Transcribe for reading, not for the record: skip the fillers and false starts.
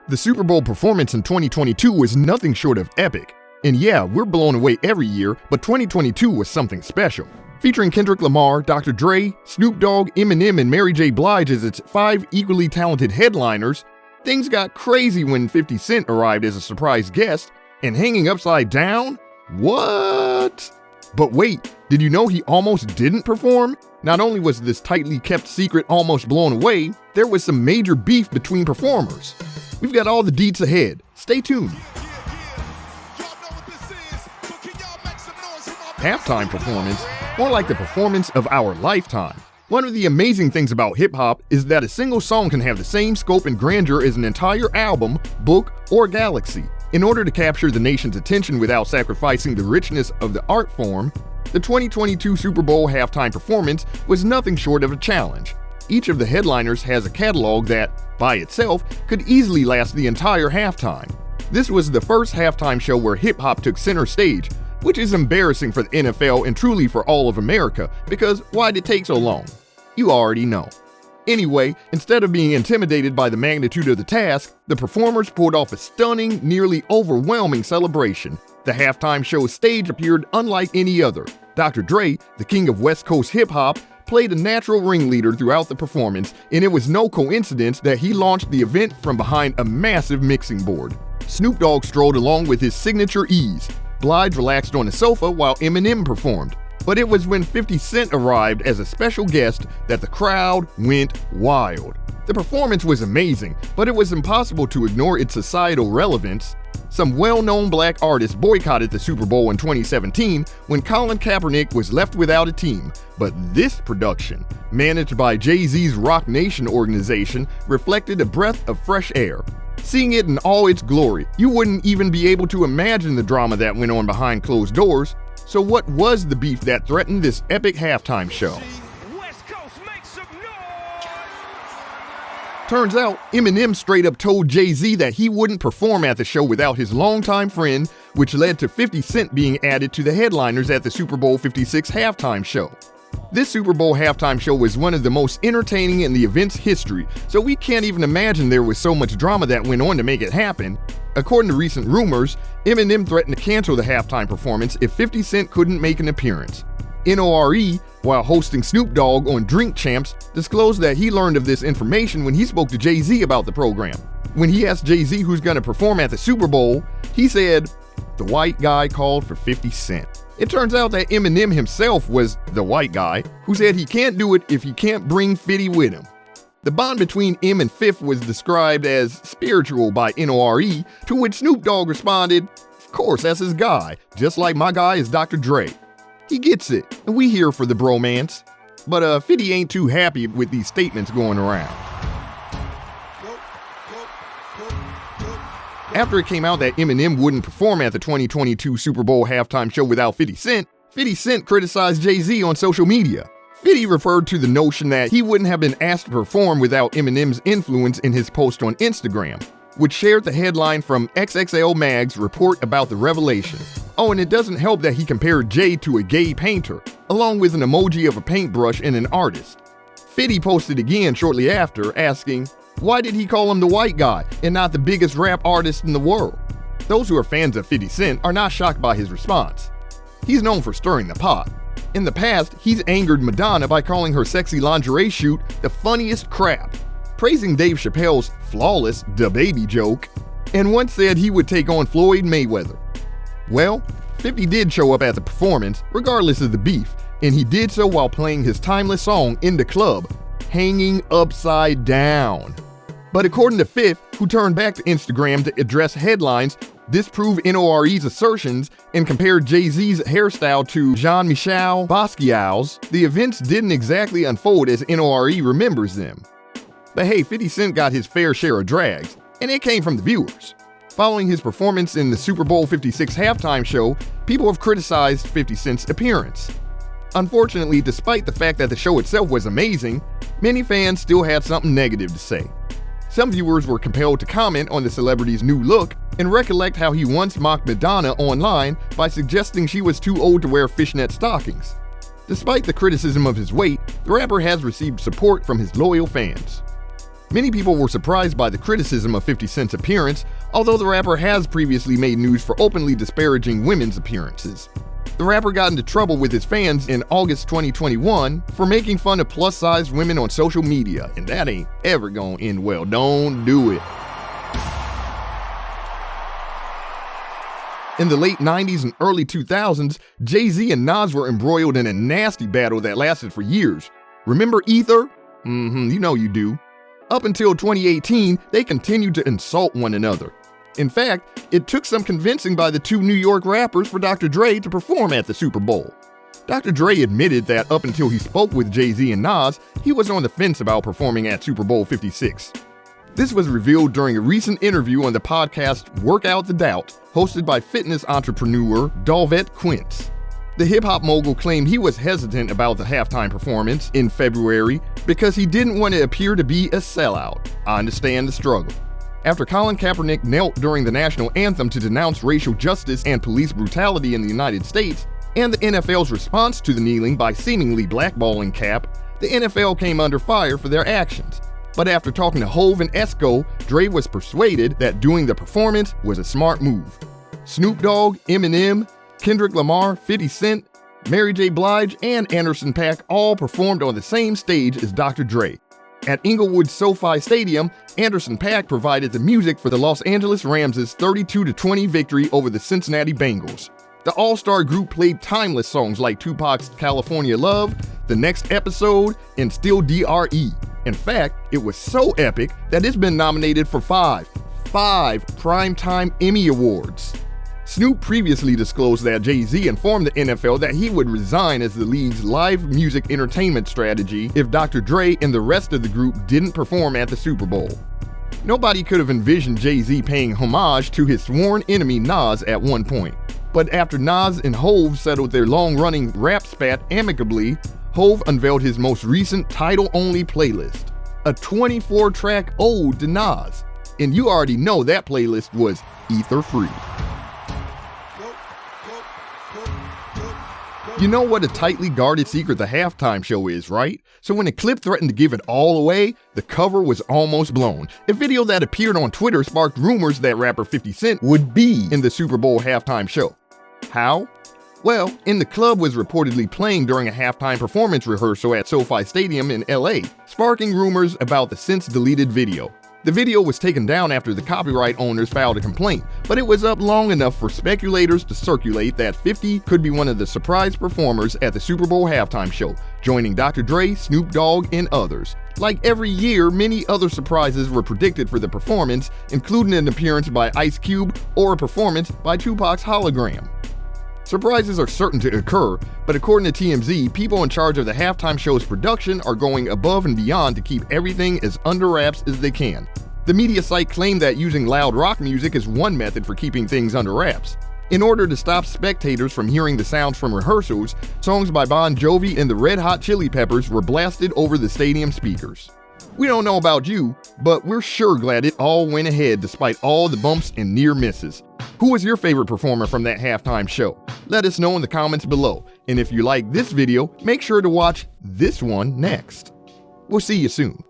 The Super Bowl performance in 2022 was nothing short of epic. And yeah, we're blown away every year, but 2022 was something special. Featuring Kendrick Lamar, Dr. Dre, Snoop Dogg, Eminem, and Mary J. Blige as its 5 equally talented headliners, things got crazy when 50 Cent arrived as a surprise guest, and hanging upside down? What? But wait, did you know he almost didn't perform? Not only was this tightly kept secret almost blown away, there was some major beef between performers. We've got all the deets ahead. Stay tuned. Halftime performance, more like the performance of our lifetime. One of the amazing things about hip-hop is that a single song can have the same scope and grandeur as an entire album, book, or galaxy. In order to capture the nation's attention without sacrificing the richness of the art form, the 2022 Super Bowl halftime performance was nothing short of a challenge. Each of the headliners has a catalog that, by itself, could easily last the entire halftime. This was the first halftime show where hip-hop took center stage, which is embarrassing for the NFL and truly for all of America, because why'd it take so long? You already know. Anyway, instead of being intimidated by the magnitude of the task, the performers pulled off a stunning, nearly overwhelming celebration. The halftime show's stage appeared unlike any other. Dr. Dre, the king of West Coast hip-hop, played a natural ringleader throughout the performance, and it was no coincidence that he launched the event from behind a massive mixing board. Snoop Dogg strolled along with his signature ease. Blige relaxed on the sofa while Eminem performed. But it was when 50 Cent arrived as a special guest that the crowd went wild. The performance was amazing, but it was impossible to ignore its societal relevance. Some well-known black artists boycotted the Super Bowl in 2017 when Colin Kaepernick was left without a team, but this production, managed by Jay-Z's Rock Nation organization, reflected a breath of fresh air. Seeing it in all its glory, you wouldn't even be able to imagine the drama that went on behind closed doors. So what was the beef that threatened this epic halftime show? Turns out, Eminem straight up told Jay-Z that he wouldn't perform at the show without his longtime friend, which led to 50 Cent being added to the headliners at the Super Bowl 56 halftime show. This Super Bowl halftime show was one of the most entertaining in the event's history, so we can't even imagine there was so much drama that went on to make it happen. According to recent rumors, Eminem threatened to cancel the halftime performance if 50 Cent couldn't make an appearance. NORE, while hosting Snoop Dogg on Drink Champs, disclosed that he learned of this information when he spoke to Jay-Z about the program. When he asked Jay-Z who's gonna perform at the Super Bowl, he said, "The white guy called for 50 Cent. It turns out that Eminem himself was the white guy who said he can't do it if he can't bring 50 with him. The bond between M and Fifth was described as spiritual by NORE, to which Snoop Dogg responded, "Of course, that's his guy, just like my guy is Dr. Dre. He gets it, and we here for the bromance." But 50 ain't too happy with these statements going around. After it came out that Eminem wouldn't perform at the 2022 Super Bowl halftime show without 50 Cent criticized Jay-Z on social media. 50 referred to the notion that he wouldn't have been asked to perform without Eminem's influence in his post on Instagram, which shared the headline from XXL Mag's report about the revelation. Oh, and it doesn't help that he compared Jay to a gay painter, along with an emoji of a paintbrush and an artist. 50 posted again shortly after, asking, why did he call him the white guy and not the biggest rap artist in the world? Those who are fans of 50 Cent are not shocked by his response. He's known for stirring the pot. In the past, he's angered Madonna by calling her sexy lingerie shoot the funniest crap, praising Dave Chappelle's flawless DaBaby joke, and once said he would take on Floyd Mayweather. Well, 50 did show up at the performance, regardless of the beef, and he did so while playing his timeless song in the club, Hanging Upside Down. But according to Fifth, who turned back to Instagram to address headlines, disproved NORE's assertions, and compared Jay-Z's hairstyle to Jean-Michel Basquiat's, the events didn't exactly unfold as NORE remembers them. But hey, 50 Cent got his fair share of drags, and it came from the viewers. Following his performance in the Super Bowl 56 halftime show, people have criticized 50 Cent's appearance. Unfortunately, despite the fact that the show itself was amazing, many fans still had something negative to say. Some viewers were compelled to comment on the celebrity's new look and recollect how he once mocked Madonna online by suggesting she was too old to wear fishnet stockings. Despite the criticism of his weight, the rapper has received support from his loyal fans. Many people were surprised by the criticism of 50 Cent's appearance, although the rapper has previously made news for openly disparaging women's appearances. The rapper got into trouble with his fans in August 2021 for making fun of plus-sized women on social media, and that ain't ever gonna end well. Don't do it. In the late 90s and early 2000s, Jay-Z and Nas were embroiled in a nasty battle that lasted for years. Remember Ether? You know you do. Up until 2018, they continued to insult one another. In fact, it took some convincing by the two New York rappers for Dr. Dre to perform at the Super Bowl. Dr. Dre admitted that up until he spoke with Jay-Z and Nas, he was on the fence about performing at Super Bowl 56. This was revealed during a recent interview on the podcast Work Out the Doubt, hosted by fitness entrepreneur Dalvet Quince. The hip-hop mogul claimed he was hesitant about the halftime performance in February because he didn't want to appear to be a sellout. I understand the struggle. After Colin Kaepernick knelt during the national anthem to denounce racial justice and police brutality in the United States, and the NFL's response to the kneeling by seemingly blackballing Cap, the NFL came under fire for their actions. But after talking to Hov and Esco, Dre was persuaded that doing the performance was a smart move. Snoop Dogg, Eminem, Kendrick Lamar, 50 Cent, Mary J. Blige, and Anderson .Paak all performed on the same stage as Dr. Dre. At Inglewood's SoFi Stadium, Anderson .Paak provided the music for the Los Angeles Rams' 32-20 victory over the Cincinnati Bengals. The all-star group played timeless songs like Tupac's California Love, The Next Episode, and Still DRE. In fact, it was so epic that it's been nominated for five Primetime Emmy Awards. Snoop previously disclosed that Jay-Z informed the NFL that he would resign as the league's live music entertainment strategy if Dr. Dre and the rest of the group didn't perform at the Super Bowl. Nobody could have envisioned Jay-Z paying homage to his sworn enemy Nas at one point. But after Nas and Hov settled their long-running rap spat amicably, Hov unveiled his most recent title-only playlist, a 24-track ode to Nas. And you already know that playlist was ether-free. You know what a tightly guarded secret the halftime show is, right? So when the clip threatened to give it all away, the cover was almost blown. A video that appeared on Twitter sparked rumors that rapper 50 Cent would be in the Super Bowl halftime show. How? Well, In the Club was reportedly playing during a halftime performance rehearsal at SoFi Stadium in LA, sparking rumors about the since-deleted video. The video was taken down after the copyright owners filed a complaint, but it was up long enough for speculators to circulate that 50 could be one of the surprise performers at the Super Bowl halftime show, joining Dr. Dre, Snoop Dogg, and others. Like every year, many other surprises were predicted for the performance, including an appearance by Ice Cube or a performance by Tupac's hologram. Surprises are certain to occur, but according to TMZ, people in charge of the halftime show's production are going above and beyond to keep everything as under wraps as they can. The media site claimed that using loud rock music is one method for keeping things under wraps. In order to stop spectators from hearing the sounds from rehearsals, songs by Bon Jovi and the Red Hot Chili Peppers were blasted over the stadium speakers. We don't know about you, but we're sure glad it all went ahead despite all the bumps and near misses. Who was your favorite performer from that halftime show? Let us know in the comments below. And if you like this video, make sure to watch this one next. We'll see you soon.